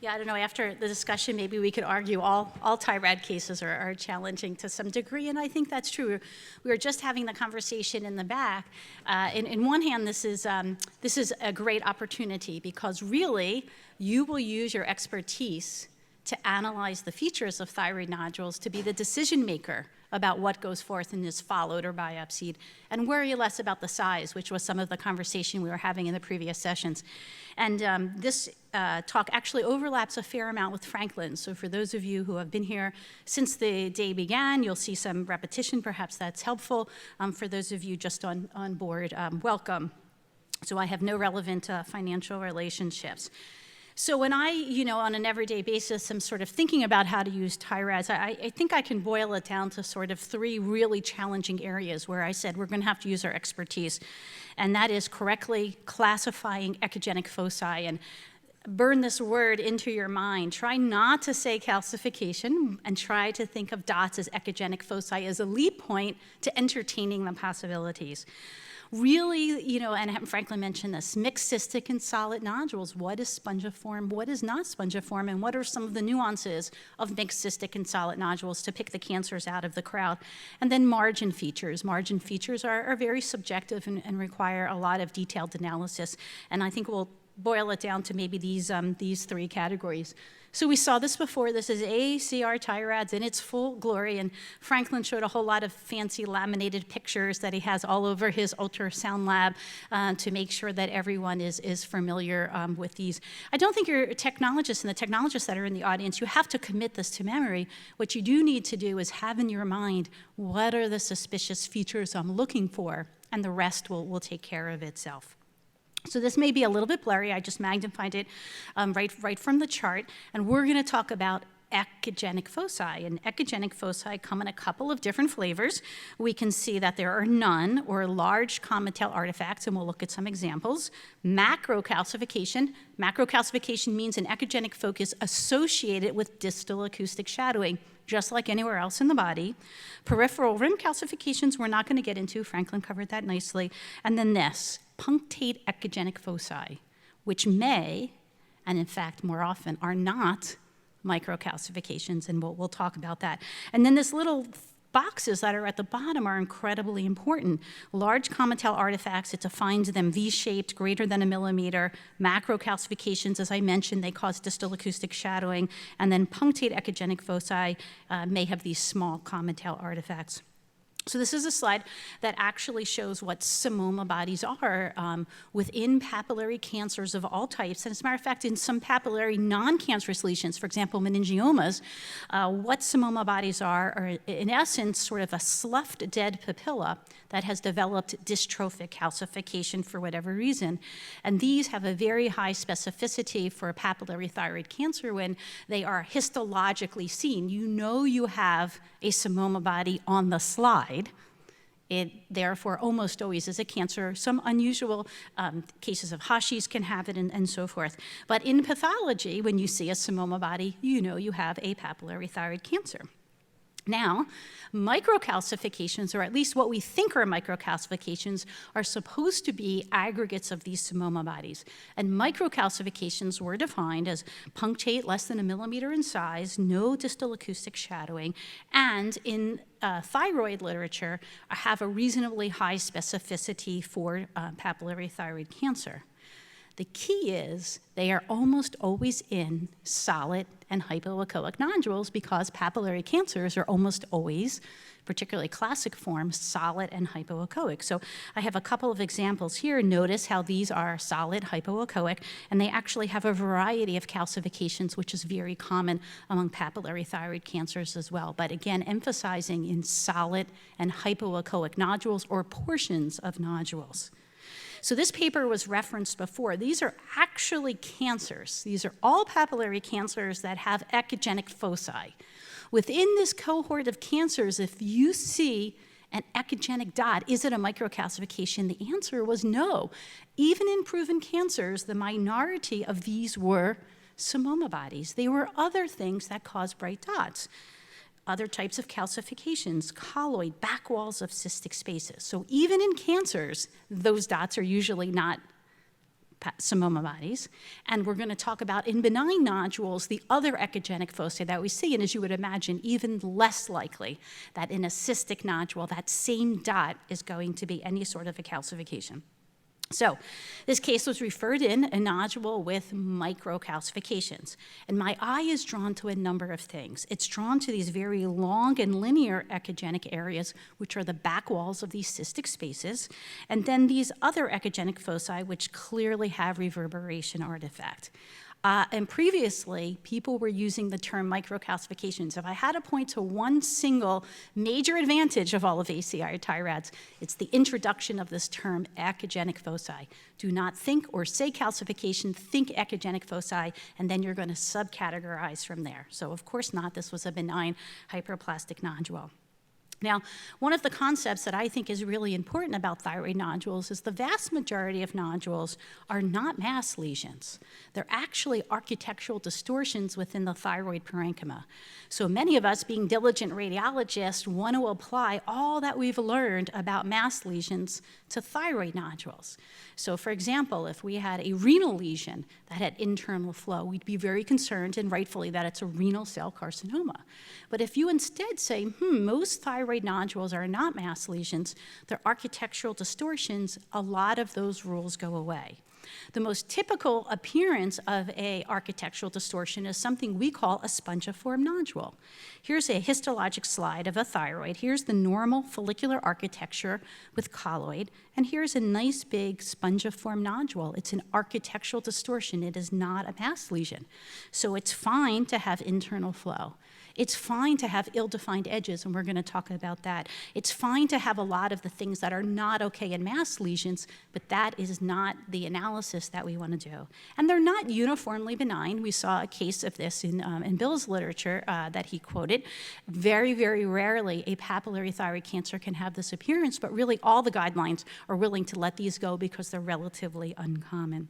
Yeah, I don't know, after the discussion, maybe we could argue all TI-RAD cases are challenging to some degree, and I think that's true. We were just having the conversation in the back. In one hand, this is a great opportunity because really, you will use your expertise to analyze the features of thyroid nodules to be the decision maker about what goes forth and is followed or biopsied, and worry less about the size, which was some of the conversation we were having in the previous sessions. And this talk actually overlaps a fair amount with Franklin's. So for those of you who have been here since the day began, you'll see some repetition. Perhaps that's helpful. For those of you just on board, welcome. So I have no relevant financial relationships. So when I, on an everyday basis, am sort of thinking about how to use TI-RADS, I think I can boil it down to sort of three really challenging areas where I said we're going to have to use our expertise, and that is correctly classifying echogenic foci. And burn this word into your mind. Try not to say calcification, and try to think of dots as echogenic foci as a lead point to entertaining the possibilities. Really, and Franklin mentioned this, mixed cystic and solid nodules. What is spongiform? What is not spongiform? And what are some of the nuances of mixed cystic and solid nodules to pick the cancers out of the crowd? And then margin features. Margin features are very subjective and require a lot of detailed analysis. And I think we'll boil it down to maybe these three categories. So we saw this before. This is AACR TI-RADS in its full glory, and Franklin showed a whole lot of fancy laminated pictures that he has all over his ultrasound lab to make sure that everyone is familiar with these. I don't think your technologists and the technologists that are in the audience, you have to commit this to memory. What you do need to do is have in your mind, what are the suspicious features I'm looking for, and the rest will take care of itself. So this may be a little bit blurry. I just magnified it right from the chart. And we're going to talk about echogenic foci. And echogenic foci come in a couple of different flavors. We can see that there are none or large common tail artifacts, and we'll look at some examples. Macrocalcification. Macrocalcification means an echogenic focus associated with distal acoustic shadowing, just like anywhere else in the body. Peripheral rim calcifications we're not going to get into. Franklin covered that nicely. And then this, punctate echogenic foci, which may, and in fact more often, are not microcalcifications, and we'll talk about that. And then this little boxes that are at the bottom are incredibly important. Large common tail artifacts, it defines them V-shaped, greater than 1 millimeter. Macrocalcifications, as I mentioned, they cause distal acoustic shadowing. And then punctate echogenic foci may have these small common tail artifacts. So this is a slide that actually shows what psammoma bodies are within papillary cancers of all types. And as a matter of fact, in some papillary non-cancerous lesions, for example, meningiomas, what psammoma bodies are in essence sort of a sloughed dead papilla that has developed dystrophic calcification for whatever reason. And these have a very high specificity for papillary thyroid cancer when they are histologically seen. You know you have a psammoma body on the slide. It therefore almost always is a cancer. Some unusual cases of Hashis can have it and so forth. But in pathology, when you see a psammoma body, you know you have a papillary thyroid cancer. Now, microcalcifications, or at least what we think are microcalcifications, are supposed to be aggregates of these psammoma bodies. And microcalcifications were defined as punctate less than 1 millimeter in size, no distal acoustic shadowing, and in thyroid literature have a reasonably high specificity for papillary thyroid cancer. The key is they are almost always in solid and hypoechoic nodules because papillary cancers are almost always, particularly classic forms, solid and hypoechoic. So I have a couple of examples here. Notice how these are solid, hypoechoic, and they actually have a variety of calcifications, which is very common among papillary thyroid cancers as well. But again, emphasizing in solid and hypoechoic nodules or portions of nodules. So this paper was referenced before. These are actually cancers. These are all papillary cancers that have echogenic foci. Within this cohort of cancers, if you see an echogenic dot, is it a microcalcification? The answer was no. Even in proven cancers, the minority of these were psammoma bodies. They were other things that cause bright dots. Other types of calcifications, colloid, back walls of cystic spaces. So even in cancers, those dots are usually not pseudomoma bodies, and we're going to talk about in benign nodules the other echogenic foci that we see, and as you would imagine, even less likely that in a cystic nodule, that same dot is going to be any sort of a calcification. So this case was referred in a nodule with microcalcifications. And my eye is drawn to a number of things. It's drawn to these very long and linear echogenic areas, which are the back walls of these cystic spaces, and then these other echogenic foci, which clearly have reverberation artifact. And previously, people were using the term microcalcifications. If I had to point to one single major advantage of all of ACI or TI-RADS, it's the introduction of this term echogenic foci. Do not think or say calcification, think echogenic foci, and then you're going to subcategorize from there. So of course not, this was a benign hyperplastic nodule. Now, one of the concepts that I think is really important about thyroid nodules is the vast majority of nodules are not mass lesions. They're actually architectural distortions within the thyroid parenchyma. So many of us, being diligent radiologists, want to apply all that we've learned about mass lesions to thyroid nodules. So for example, if we had a renal lesion that had internal flow, we'd be very concerned, and rightfully, that it's a renal cell carcinoma. But if you instead say, most thyroid nodules are not mass lesions, they're architectural distortions, a lot of those rules go away. The most typical appearance of an architectural distortion is something we call a spongiform nodule. Here's a histologic slide of a thyroid. Here's the normal follicular architecture with colloid, and here's a nice big spongiform nodule. It's an architectural distortion. It is not a mass lesion. So it's fine to have internal flow. It's fine to have ill-defined edges, and we're going to talk about that. It's fine to have a lot of the things that are not okay in mass lesions, but that is not the analysis that we want to do. And they're not uniformly benign. We saw a case of this in Bill's literature that he quoted. Very, very rarely a papillary thyroid cancer can have this appearance, but really all the guidelines are willing to let these go because they're relatively uncommon.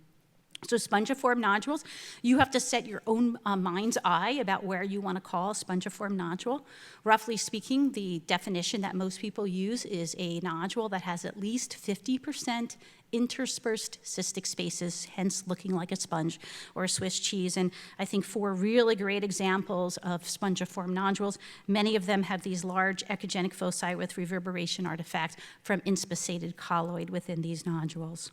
So spongiform nodules, you have to set your own mind's eye about where you want to call a spongiform nodule. Roughly speaking, the definition that most people use is a nodule that has at least 50% interspersed cystic spaces, hence looking like a sponge or a Swiss cheese. And I think 4 really great examples of spongiform nodules. Many of them have these large echogenic foci with reverberation artifact from inspissated colloid within these nodules.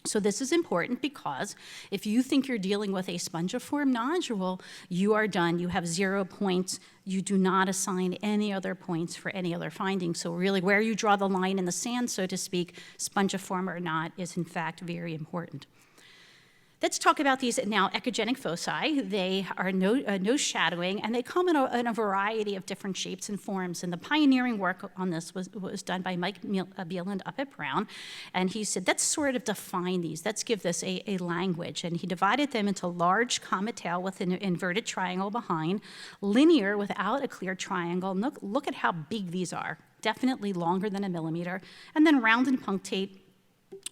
So this is important because if you think you're dealing with a spongiform nodule, you are done. You have 0 points. You do not assign any other points for any other findings. So really where you draw the line in the sand, so to speak, spongiform or not, is in fact very important. Let's talk about these now echogenic foci. They are no shadowing, and they come in a variety of different shapes and forms. And the pioneering work on this was done by Mike Bieland up at Brown. And he said, let's sort of define these. Let's give this a language. And he divided them into large comet tail with an inverted triangle behind, linear without a clear triangle. Look at how big these are. Definitely longer than a millimeter. And then round and punctate,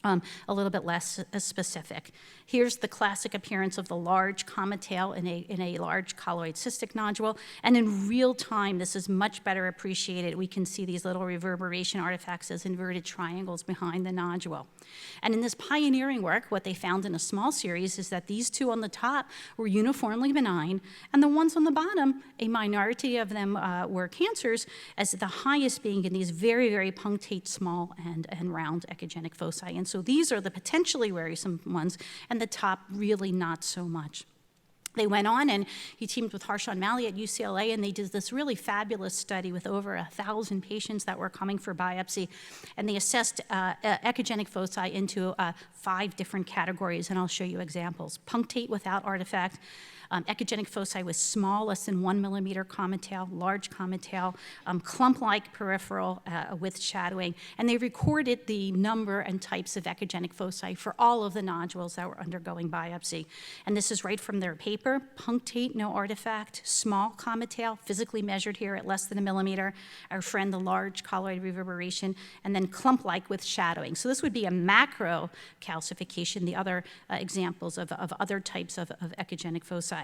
a little bit less specific. Here's the classic appearance of the large comet tail in a large colloid cystic nodule. And in real time, this is much better appreciated. We can see these little reverberation artifacts as inverted triangles behind the nodule. And in this pioneering work, what they found in a small series is that these 2 on the top were uniformly benign, and the ones on the bottom, a minority of them were cancers, as the highest being in these very, very punctate, small and round echogenic foci. And so these are the potentially worrisome ones, and the top really not so much. They went on and he teamed with Harshan Mali at UCLA, and they did this really fabulous study with over 1,000 patients that were coming for biopsy. And they assessed echogenic foci into 5 different categories, and I'll show you examples. Punctate without artifact, echogenic foci with small, less than 1 millimeter comet tail, large comet tail, clump-like peripheral with shadowing, and they recorded the number and types of echogenic foci for all of the nodules that were undergoing biopsy. And this is right from their paper. Punctate, no artifact, small comet tail, physically measured here at less than a millimeter. Our friend, the large colloid reverberation, and then clump-like with shadowing. So this would be a macro calcification, the other examples of other types of echogenic foci.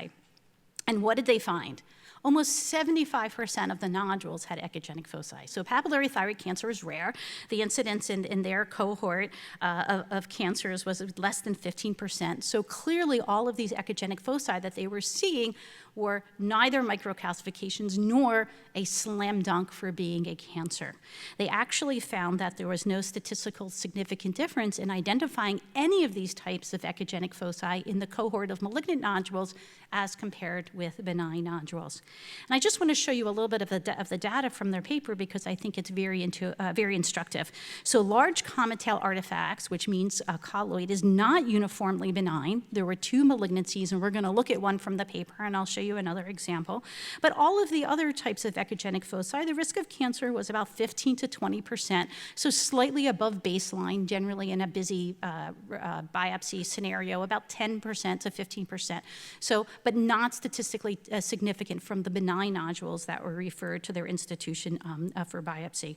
And what did they find? Almost 75% of the nodules had echogenic foci. So papillary thyroid cancer is rare. The incidence in their cohort of cancers was less than 15%. So clearly all of these echogenic foci that they were seeing were neither microcalcifications nor a slam dunk for being a cancer. They actually found that there was no statistical significant difference in identifying any of these types of echogenic foci in the cohort of malignant nodules as compared with benign nodules. And I just want to show you a little bit of the data from their paper because I think it's very instructive. So large comet tail artifacts, which means colloid, is not uniformly benign. There were 2 malignancies, and we're going to look at one from the paper, and I'll show you another example. But all of the other types of echogenic foci, the risk of cancer was about 15 to 20%, so slightly above baseline, generally in a busy biopsy scenario, about 10% to 15%. So, but not statistically significant from the benign nodules that were referred to their institution for biopsy.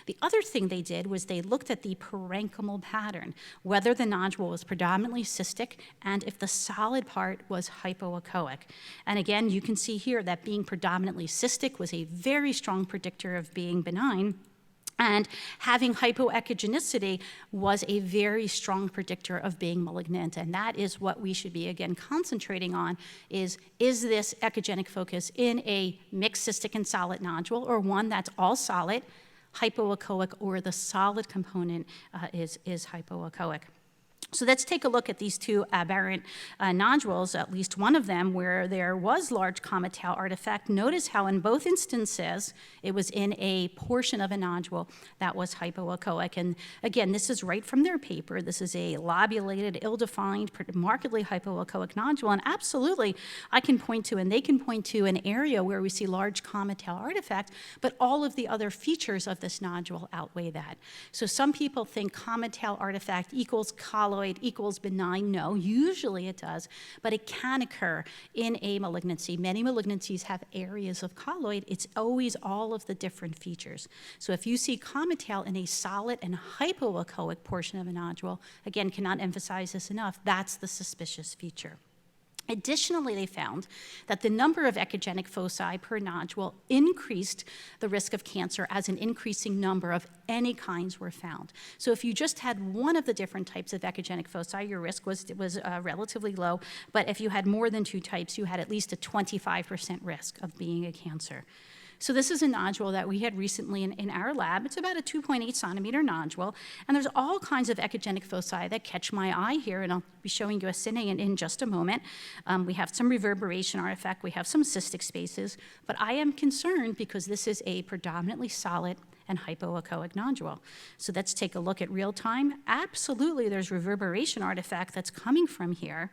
The other thing they did was they looked at the parenchymal pattern, whether the nodule was predominantly cystic and if the solid part was hypoechoic. And again, you can see here that being predominantly cystic was a very strong predictor of being benign. And having hypoechogenicity was a very strong predictor of being malignant. And that is what we should be, again, concentrating on is this echogenic focus in a mixed cystic and solid nodule, or one that's all solid, hypoechoic, or the solid component is hypoechoic. So let's take a look at these 2 aberrant nodules, at least one of them where there was large comet tail artifact. Notice how in both instances it was in a portion of a nodule that was hypoechoic. And again, this is right from their paper. This is a lobulated, ill-defined, markedly hypoechoic nodule. And absolutely, I can point to, and they can point to, an area where we see large comet tail artifact, but all of the other features of this nodule outweigh that. So some people think comet tail artifact equals colloid equals benign. No, usually it does, but it can occur in a malignancy. Many malignancies have areas of colloid. It's always all of the different features. So if you see comet tail in a solid and hypoechoic portion of a nodule, again, cannot emphasize this enough, that's the suspicious feature. Additionally, they found that the number of echogenic foci per nodule increased the risk of cancer as an increasing number of any kinds were found. So if you just had one of the different types of echogenic foci, your risk was relatively low, but if you had more than 2 types, you had at least a 25% risk of being a cancer. So this is a nodule that we had recently in our lab. It's about a 2.8 centimeter nodule, and there's all kinds of echogenic foci that catch my eye here, and I'll be showing you a cine in just a moment. We have some reverberation artifact, we have some cystic spaces, but I am concerned because this is a predominantly solid and hypoechoic nodule. So let's take a look at real time. Absolutely, there's reverberation artifact that's coming from here.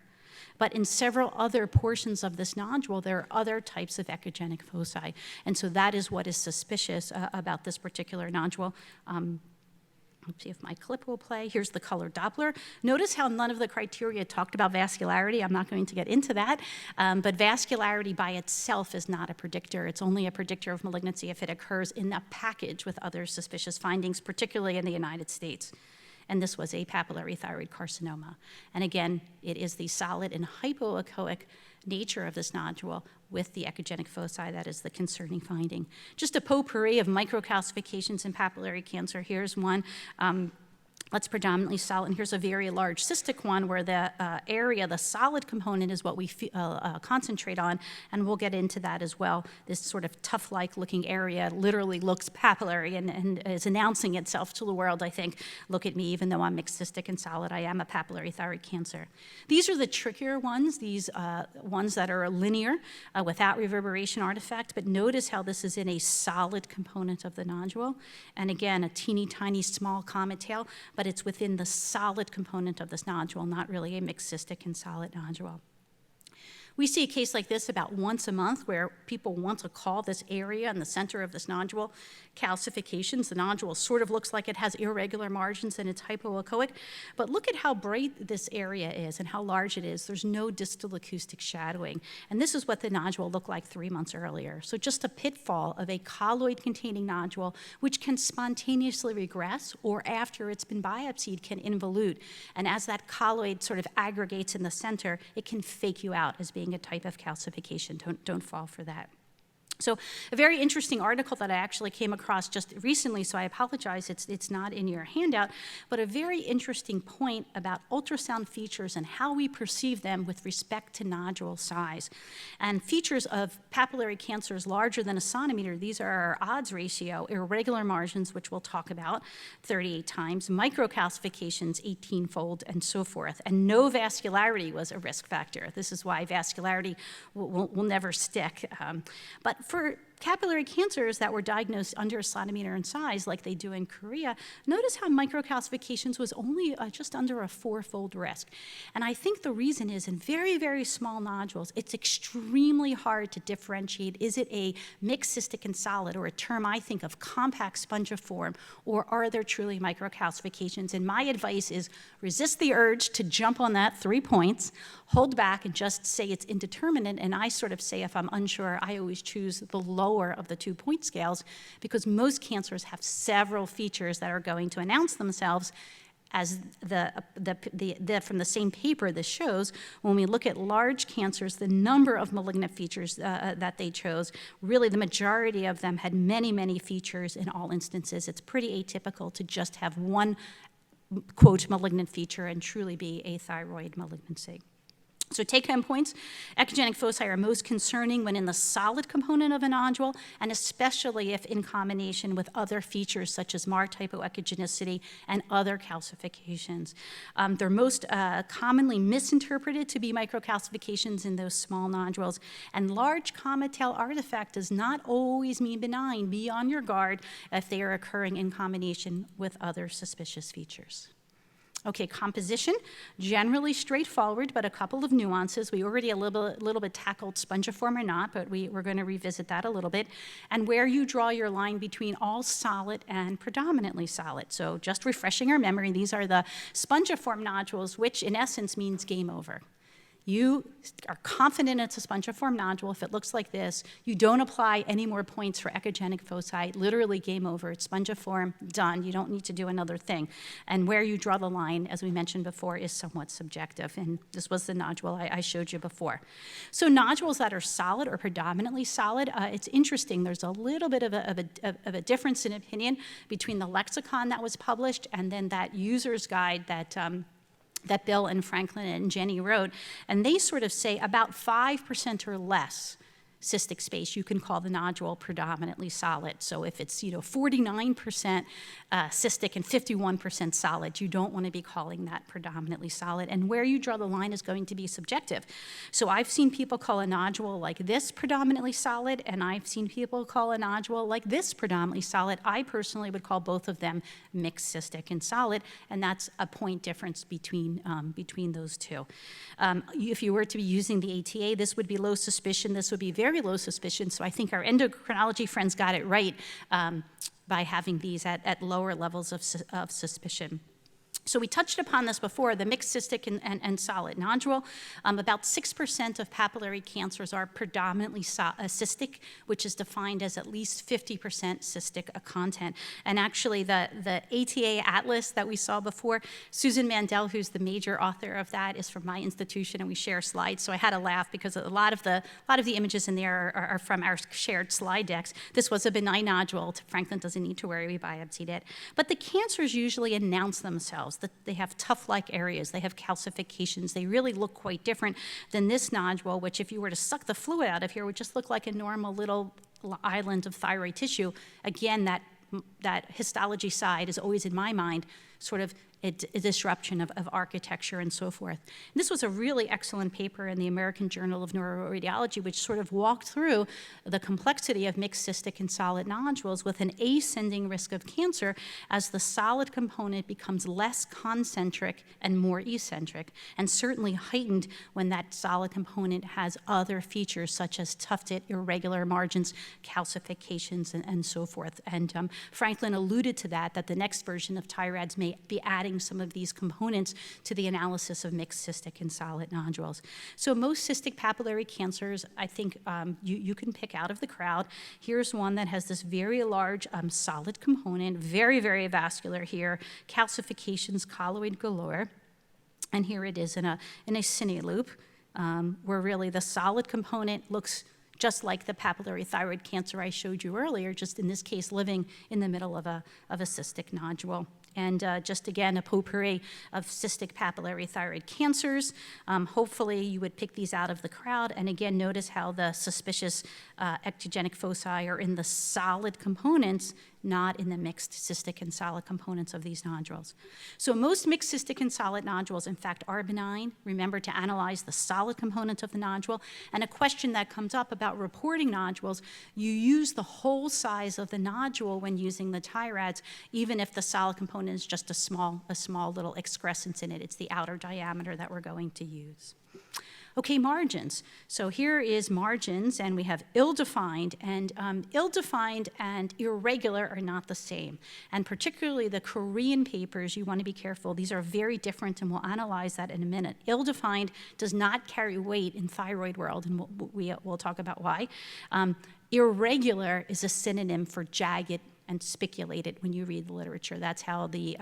But in several other portions of this nodule, there are other types of echogenic foci. And so that is what is suspicious about this particular nodule. Let's see if my clip will play. Here's the color Doppler. Notice how none of the criteria talked about vascularity. I'm not going to get into that. But vascularity by itself is not a predictor. It's only a predictor of malignancy if it occurs in a package with other suspicious findings, particularly in the United States. And this was a papillary thyroid carcinoma. And again, it is the solid and hypoechoic nature of this nodule with the echogenic foci that is the concerning finding. Just a potpourri of microcalcifications in papillary cancer. Here's one. That's predominantly solid, and here's a very large cystic one where the area, the solid component, is what we concentrate on, and we'll get into that as well. This sort of tough-like looking area literally looks papillary and is announcing itself to the world, I think. Look at me, even though I'm mixed cystic and solid, I am a papillary thyroid cancer. These are the trickier ones, these ones that are linear without reverberation artifact, but notice how this is in a solid component of the nodule. And again, a teeny tiny small comet tail, but it's within the solid component of this nodule, not really a mixed cystic and solid nodule. We see a case like this about once a month where people want to call this area in the center of this nodule calcifications. The nodule sort of looks like it has irregular margins and it's hypoechoic, but look at how bright this area is and how large it is. There's no distal acoustic shadowing, and this is what the nodule looked like 3 months earlier. So just a pitfall of a colloid-containing nodule which can spontaneously regress or after it's been biopsied can involute, and as that colloid sort of aggregates in the center, it can fake you out as being being a type of calcification. Don't fall for that. So a very interesting article that I actually came across just recently, so I apologize, it's not in your handout, but a very interesting point about ultrasound features and how we perceive them with respect to nodule size. And features of papillary cancers larger than a centimeter, these are our odds ratio, irregular margins, which we'll talk about 38 times, microcalcifications 18-fold, and so forth. And no vascularity was a risk factor. This is why vascularity will never stick. But for capillary cancers that were diagnosed under a centimeter in size, like they do in Korea, notice how microcalcifications was only just under a 4-fold risk. And I think the reason is in very, very small nodules, it's extremely hard to differentiate, is it a mixed cystic and solid, or a term I think of compact spongiform, or are there truly microcalcifications? And my advice is resist the urge to jump on that 3 points, hold back and just say it's indeterminate. And I sort of say if I'm unsure, I always choose the lower of the 2-point scales, because most cancers have several features that are going to announce themselves. As from the same paper this shows, when we look at large cancers, the number of malignant features that they chose, really the majority of them had many, many features in all instances. It's pretty atypical to just have one, quote, malignant feature and truly be a thyroid malignancy. So take-home points, echogenic foci are most concerning when in the solid component of a nodule, and especially if in combination with other features such as MART hypoechogenicity and other calcifications. They're most commonly misinterpreted to be microcalcifications in those small nodules, and large comet tail artifact does not always mean benign. Be on your guard if they are occurring in combination with other suspicious features. Okay, composition, generally straightforward, but a couple of nuances. We already a little bit tackled spongiform or not, but we're going to revisit that a little bit. And where you draw your line between all solid and predominantly solid. So just refreshing our memory, these are the spongiform nodules, which in essence means game over. You are confident it's a spongiform nodule. If it looks like this, you don't apply any more points for echogenic foci. Literally game over. It's spongiform, done. You don't need to do another thing. And where you draw the line, as we mentioned before, is somewhat subjective. And this was the nodule I showed you before. So nodules that are solid or predominantly solid, it's interesting. There's a little bit of a difference in opinion between the lexicon that was published and then that user's guide that Bill and Franklin and Jenny wrote, and they sort of say about 5% or less cystic space, you can call the nodule predominantly solid. So if it's 49% cystic and 51% solid, you don't want to be calling that predominantly solid. And where you draw the line is going to be subjective. So I've seen people call a nodule like this predominantly solid, and I've seen people call a nodule like this predominantly solid. I personally would call both of them mixed cystic and solid, and that's a point difference between those two. If you were to be using the ATA, this would be low suspicion. This would be very low suspicion, so I think our endocrinology friends got it right by having these at lower levels of suspicion. So we touched upon this before, the mixed cystic and solid nodule. About 6% of papillary cancers are predominantly cystic, which is defined as at least 50% cystic content. And actually the ATA Atlas that we saw before, Susan Mandel, who's the major author of that, is from my institution, and we share slides. So I had to laugh because a lot of the images in there are from our shared slide decks. This was a benign nodule. Franklin doesn't need to worry, we biopsied it. But the cancers usually announce themselves. That they have tuft-like areas, they have calcifications, they really look quite different than this nodule, which if you were to suck the fluid out of here would just look like a normal little island of thyroid tissue. Again, that histology side is always in my mind sort of a disruption of architecture and so forth. And this was a really excellent paper in the American Journal of Neuroradiology, which sort of walked through the complexity of mixed cystic and solid nodules with an ascending risk of cancer as the solid component becomes less concentric and more eccentric, and certainly heightened when that solid component has other features such as tufted, irregular margins, calcifications, and so forth. And Franklin alluded to that the next version of TI-RADS may be adding some of these components to the analysis of mixed cystic and solid nodules. So most cystic papillary cancers, I think you can pick out of the crowd. Here's one that has this very large solid component, very, very vascular here, calcifications, colloid galore. And here it is in a cine loop. where really the solid component looks just like the papillary thyroid cancer I showed you earlier, just in this case living in the middle of a cystic nodule. And just again, a potpourri of cystic papillary thyroid cancers. Hopefully you would pick these out of the crowd. And again, notice how the suspicious ectogenic foci are in the solid components, not in the mixed cystic and solid components of these nodules. So most mixed cystic and solid nodules, in fact, are benign. Remember to analyze the solid component of the nodule. And a question that comes up about reporting nodules, you use the whole size of the nodule when using the TI-RADS, even if the solid component is just a small little excrescence in it. It's the outer diameter that we're going to use. Okay, margins. So here is margins, and we have ill-defined, and ill-defined and irregular are not the same. And particularly the Korean papers, you want to be careful. These are very different, and we'll analyze that in a minute. Ill-defined does not carry weight in thyroid world, and we'll talk about why. Irregular is a synonym for jagged and spiculated when you read the literature. That's how the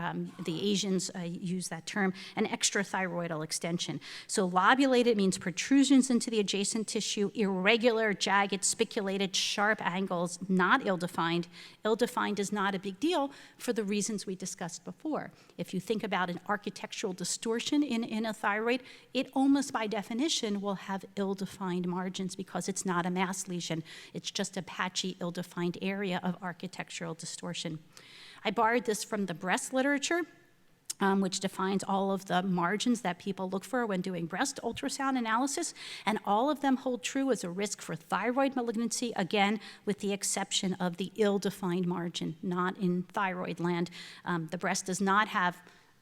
Asians use that term, an extrathyroidal extension. So lobulated means protrusions into the adjacent tissue, irregular, jagged, spiculated, sharp angles, not ill-defined. Ill-defined is not a big deal for the reasons we discussed before. If you think about an architectural distortion in a thyroid, it almost by definition will have ill-defined margins because it's not a mass lesion. It's just a patchy, ill-defined area of architectural distortion. I borrowed this from the breast literature, which defines all of the margins that people look for when doing breast ultrasound analysis, and all of them hold true as a risk for thyroid malignancy, again, with the exception of the ill-defined margin, not in thyroid land. The breast does not have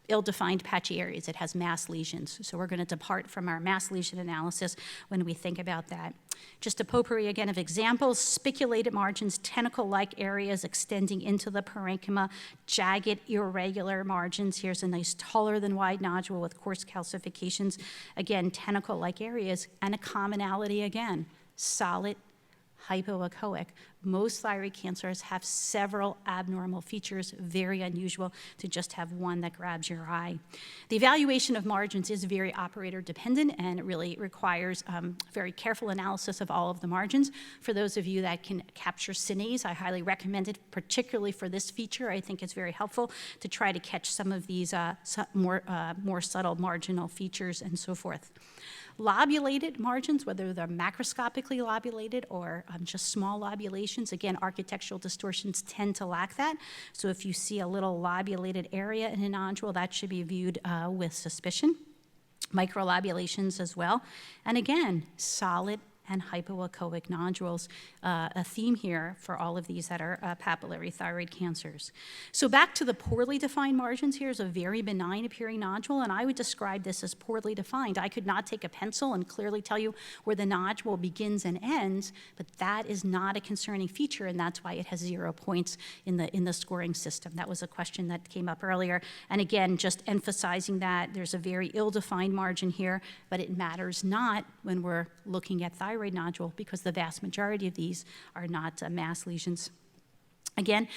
ill-defined patchy areas. It has mass lesions. So we're going to depart from our mass lesion analysis when we think about that. Just a potpourri again of examples: spiculated margins, tentacle-like areas extending into the parenchyma, jagged, irregular margins. Here's a nice taller than wide nodule with coarse calcifications. Again, tentacle-like areas, and a commonality again, solid, hypoechoic. Most thyroid cancers have several abnormal features, very unusual to just have one that grabs your eye. The evaluation of margins is very operator dependent, and it really requires very careful analysis of all of the margins. For those of you that can capture cines, I highly recommend it, particularly for this feature. I think it's very helpful to try to catch some of these more subtle marginal features and so forth. Lobulated margins, whether they're macroscopically lobulated or just small lobulations, again, architectural distortions tend to lack that. So if you see a little lobulated area in a nodule, that should be viewed with suspicion. Microlobulations as well. And again, solid and hypoechoic nodules, a theme here for all of these that are papillary thyroid cancers. So back to the poorly defined margins, here's a very benign appearing nodule, and I would describe this as poorly defined. I could not take a pencil and clearly tell you where the nodule begins and ends, but that is not a concerning feature, and that's why it has 0 points in the scoring system. That was a question that came up earlier. And again, just emphasizing that there's a very ill-defined margin here, but it matters not when we're looking at thyroid nodule because the vast majority of these are not mass lesions. Again,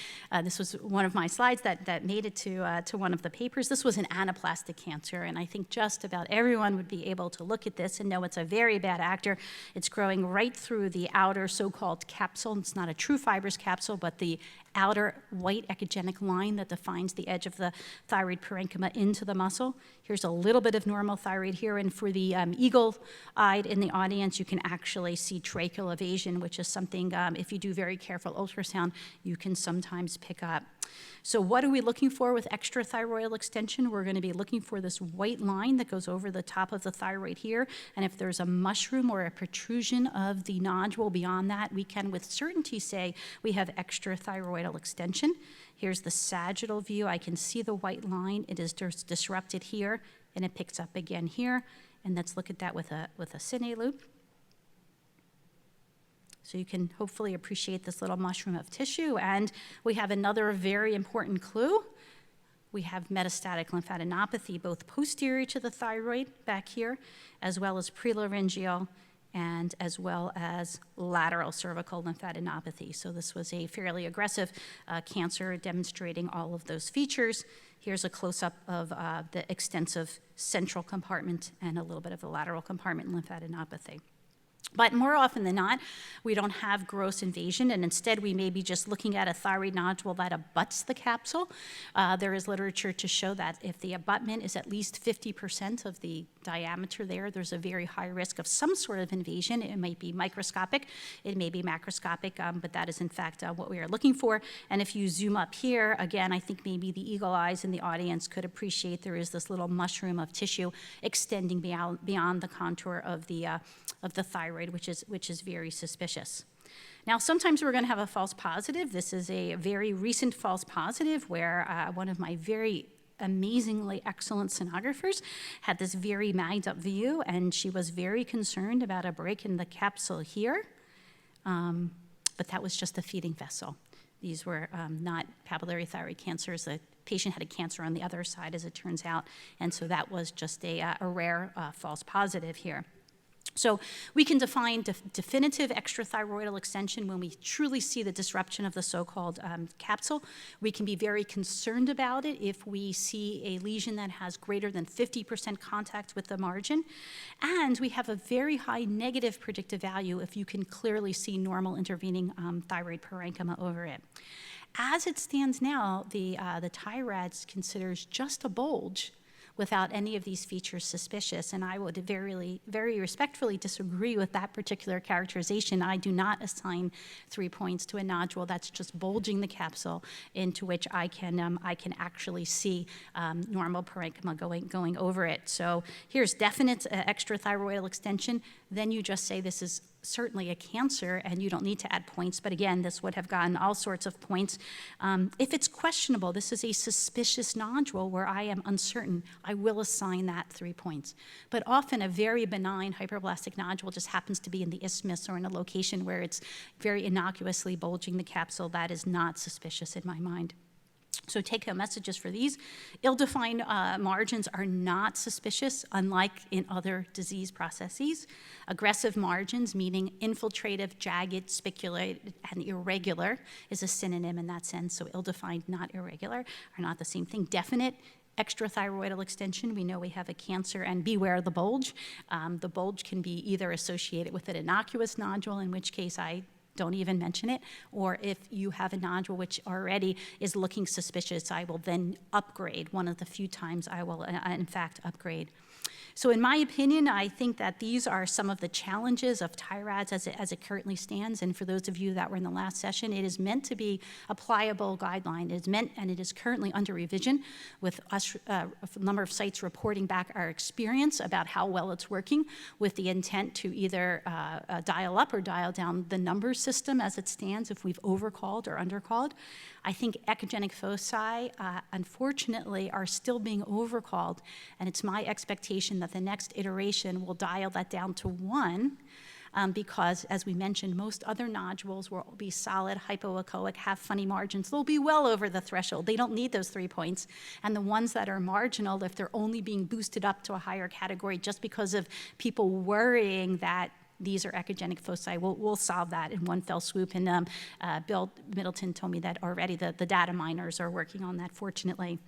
this was one of my slides that made it to one of the papers. This was an anaplastic cancer, and I think just about everyone would be able to look at this and know it's a very bad actor. It's growing right through the outer so-called capsule. It's not a true fibrous capsule, but the outer white echogenic line that defines the edge of the thyroid parenchyma into the muscle. Here's a little bit of normal thyroid here, and for the eagle-eyed in the audience, you can actually see tracheal evasion, which is something, if you do very careful ultrasound, you can sometimes pick up. So what are we looking for with extrathyroidal extension? We're going to be looking for this white line that goes over the top of the thyroid here, and if there's a mushroom or a protrusion of the nodule beyond that, we can with certainty say we have extrathyroidal extension. Here's the sagittal view. I can see the white line. It is disrupted here, and it picks up again here, and let's look at that with a cine loop. So you can hopefully appreciate this little mushroom of tissue. And we have another very important clue. We have metastatic lymphadenopathy, both posterior to the thyroid back here, as well as prelaryngeal, and as well as lateral cervical lymphadenopathy. So this was a fairly aggressive cancer demonstrating all of those features. Here's a close-up of the extensive central compartment and a little bit of the lateral compartment lymphadenopathy. But more often than not, we don't have gross invasion, and instead we may be just looking at a thyroid nodule that abuts the capsule. There is literature to show that if the abutment is at least 50% of the diameter there's a very high risk of some sort of invasion. It might be microscopic, it may be macroscopic, but that is in fact what we are looking for. And if you zoom up here, again, I think maybe the eagle eyes in the audience could appreciate there is this little mushroom of tissue extending beyond the contour of the thyroid, which is very suspicious. Now, sometimes we're going to have a false positive. This is a very recent false positive where one of my very amazingly excellent sonographers had this very magged up view, and she was very concerned about a break in the capsule here, but that was just a feeding vessel. These were not papillary thyroid cancers. The patient had a cancer on the other side, as it turns out, and so that was just a rare false positive here. So we can define definitive extrathyroidal extension when we truly see the disruption of the so-called capsule. We can be very concerned about it if we see a lesion that has greater than 50% contact with the margin. And we have a very high negative predictive value if you can clearly see normal intervening thyroid parenchyma over it. As it stands now, the TI-RADS considers just a bulge without any of these features suspicious, and I would very, very respectfully disagree with that particular characterization. I do not assign 3 points to a nodule that's just bulging the capsule into which I can actually see normal parenchyma going over it. So here's definite extrathyroidal extension. Then you just say this is certainly a cancer, and you don't need to add points, but again, this would have gotten all sorts of points. If it's questionable, this is a suspicious nodule where I am uncertain, I will assign that 3 points. But often a very benign hyperplastic nodule just happens to be in the isthmus or in a location where it's very innocuously bulging the capsule. That is not suspicious in my mind. So take-home messages for these. Ill-defined margins are not suspicious, unlike in other disease processes. Aggressive margins, meaning infiltrative, jagged, spiculated, and irregular, is a synonym in that sense. So ill-defined, not irregular, are not the same thing. Definite extrathyroidal extension, we know we have a cancer, and beware the bulge. The bulge can be either associated with an innocuous nodule, in which case I don't even mention it, or if you have a nodule which already is looking suspicious, I will then upgrade. One of the few times I will, in fact, upgrade. So in my opinion, I think that these are some of the challenges of TI-RADS as it currently stands. And for those of you that were in the last session, it is meant to be a pliable guideline. It is meant, and it is currently under revision with us, a number of sites reporting back our experience about how well it's working, with the intent to either dial up or dial down the number system as it stands if we've overcalled or undercalled. I think echogenic foci, unfortunately, are still being overcalled, and it's my expectation that the next iteration will dial that down to 1, because, as we mentioned, most other nodules will be solid, hypoechoic, have funny margins. They'll be well over the threshold. They don't need those 3 points. And the ones that are marginal, if they're only being boosted up to a higher category just because of people worrying that these are echogenic foci, we'll solve that in one fell swoop. And Bill Middleton told me that already the data miners are working on that, fortunately.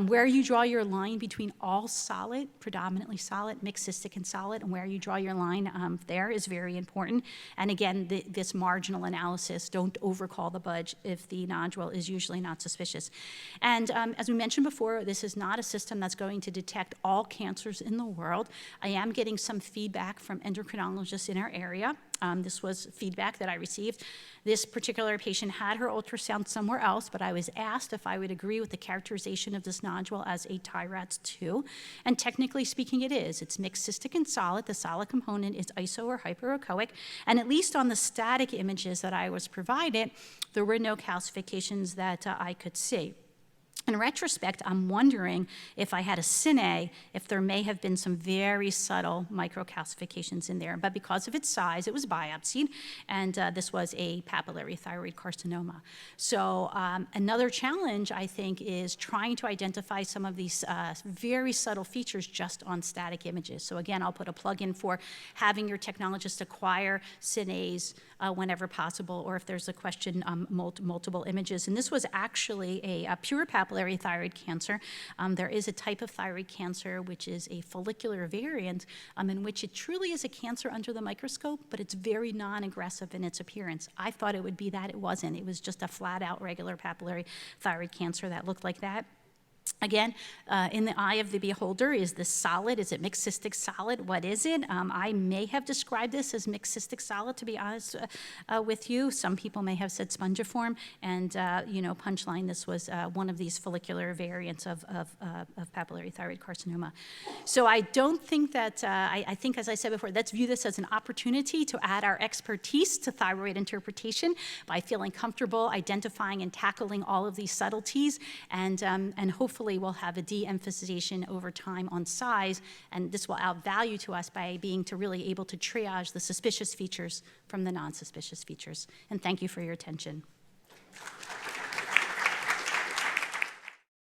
Where you draw your line between all solid, predominantly solid, mixed cystic and solid, and where you draw your line there is very important. And again, this marginal analysis, don't overcall the budge if the nodule is usually not suspicious. And as we mentioned before, this is not a system that's going to detect all cancers in the world. I am getting some feedback from endocrinologists in our area. This was feedback that I received. This particular patient had her ultrasound somewhere else, but I was asked if I would agree with the characterization of this nodule as a TI-RADS 2. And technically speaking, it is. It's mixed cystic and solid. The solid component is iso or hyperechoic. And at least on the static images that I was provided, there were no calcifications that I could see. In retrospect, I'm wondering if I had a cine, if there may have been some very subtle microcalcifications in there. But because of its size, it was biopsied, and this was a papillary thyroid carcinoma. So another challenge, I think, is trying to identify some of these very subtle features just on static images. So again, I'll put a plug in for having your technologist acquire cines whenever possible, or if there's a question, multiple images. And this was actually a pure papillary papillary thyroid cancer. There is a type of thyroid cancer which is a follicular variant in which it truly is a cancer under the microscope, but it's very non-aggressive in its appearance. I thought it would be that. It wasn't. It was just a flat-out regular papillary thyroid cancer that looked like that. Again, in the eye of the beholder, is this solid? Is it mixed cystic solid? What is it? I may have described this as mixed cystic solid, to be honest with you. Some people may have said spongiform, and punchline, this was one of these follicular variants of papillary thyroid carcinoma. So I don't think that, I think, as I said before, let's view this as an opportunity to add our expertise to thyroid interpretation by feeling comfortable identifying and tackling all of these subtleties, and hopefully we'll have a de-emphasization over time on size, and this will add value to us by being really able to triage the suspicious features from the non-suspicious features. And thank you for your attention.